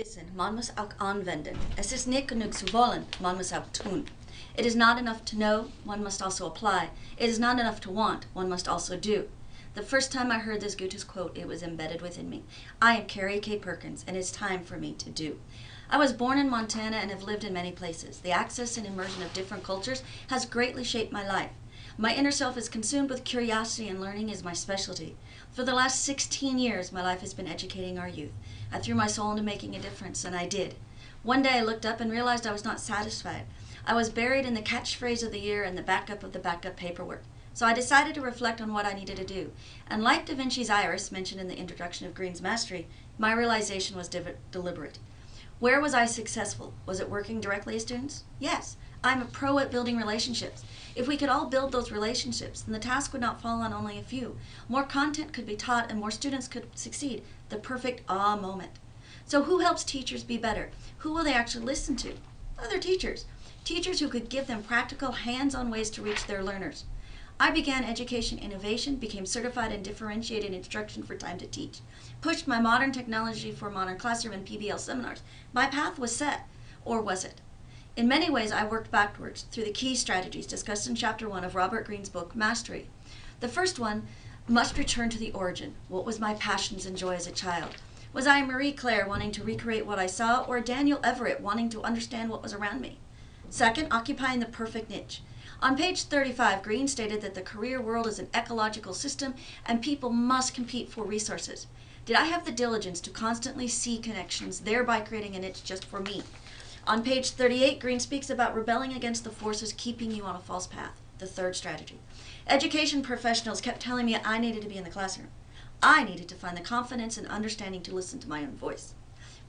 Wissen, man muss auch anwenden. Es ist nicht genug zu wollen, man muss auch tun. It is not enough to know, one must also apply. It is not enough to want, one must also do. The first time I heard this Goethe's quote, it was embedded within me. I am Carrie K. Perkins, and it's time for me to do. I was born in Montana and have lived in many places. The access and immersion of different cultures has greatly shaped my life. My inner self is consumed with curiosity, and learning is my specialty. For the last 16 years, my life has been educating our youth. I threw my soul into making a difference, and I did. One day I looked up and realized I was not satisfied. I was buried in the catchphrase of the year and the backup of the backup paperwork. So I decided to reflect on what I needed to do. And like Da Vinci's iris, mentioned in the introduction of Green's Mastery, my realization was deliberate. Where was I successful? Was it working directly with students? Yes. I'm a pro at building relationships. If we could all build those relationships, then the task would not fall on only a few. More content could be taught and more students could succeed. The perfect moment. So who helps teachers be better? Who will they actually listen to? Other teachers. Teachers who could give them practical, hands-on ways to reach their learners. I began education innovation, became certified in differentiated instruction for time to teach, pushed my modern technology for modern classroom and PBL seminars. My path was set, or was it? In many ways, I worked backwards through the key strategies discussed in Chapter 1 of Robert Greene's book, Mastery. The first one must return to the origin. What was my passions and joy as a child? Was I Marie Claire wanting to recreate what I saw, or Daniel Everett wanting to understand what was around me? Second, occupying the perfect niche. On page 35, Greene stated that the career world is an ecological system and people must compete for resources. Did I have the diligence to constantly see connections, thereby creating a niche just for me? On page 38, Greene speaks about rebelling against the forces keeping you on a false path, the third strategy. Education professionals kept telling me I needed to be in the classroom. I needed to find the confidence and understanding to listen to my own voice.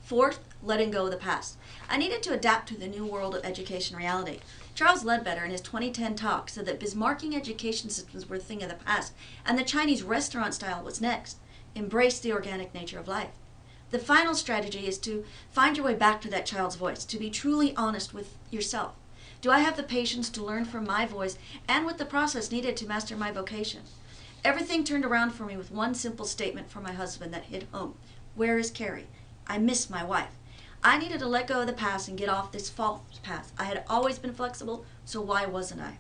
Fourth, letting go of the past. I needed to adapt to the new world of education reality. Charles Ledbetter, in his 2010 talk, said that Bismarckian education systems were a thing of the past, and the Chinese restaurant style was next. Embrace the organic nature of life. The final strategy is to find your way back to that child's voice, to be truly honest with yourself. Do I have the patience to learn from my voice and with the process needed to master my vocation? Everything turned around for me with one simple statement from my husband that hit home. Where is Carrie? I miss my wife. I needed to let go of the past and get off this false path. I had always been flexible, so why wasn't I?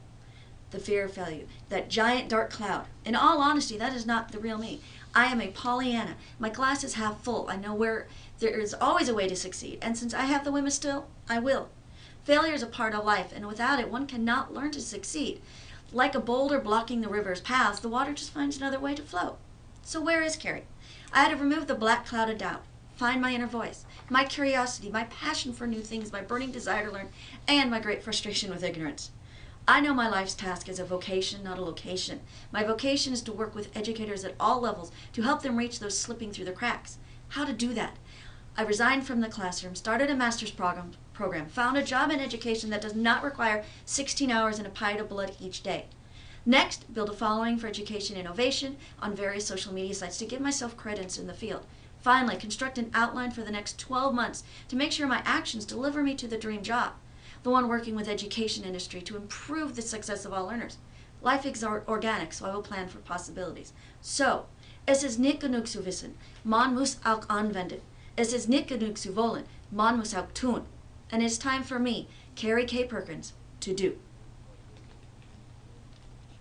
The fear of failure, that giant dark cloud. In all honesty, that is not the real me. I am a Pollyanna. My glass is half full. I know where there is always a way to succeed, and since I have the whim still, I will. Failure is a part of life, and without it, one cannot learn to succeed. Like a boulder blocking the river's path, the water just finds another way to flow. So where is Carrie? I had to remove the black cloud of doubt, find my inner voice, my curiosity, my passion for new things, my burning desire to learn, and my great frustration with ignorance. I know my life's task is a vocation, not a location. My vocation is to work with educators at all levels to help them reach those slipping through the cracks. How to do that? I resigned from the classroom, started a master's program, found a job in education that does not require 16 hours and a pint of blood each day. Next, build a following for education innovation on various social media sites to give myself credence in the field. Finally, construct an outline for the next 12 months to make sure my actions deliver me to the dream job, the one working with education industry to improve the success of all learners. Life is organic, so I will plan for possibilities. So, es ist nicht genug zu wissen, man muss auch anwenden. Es ist nicht genug zu wollen, man muss auch tun. And it's time for me, Carrie K. Perkins, to do.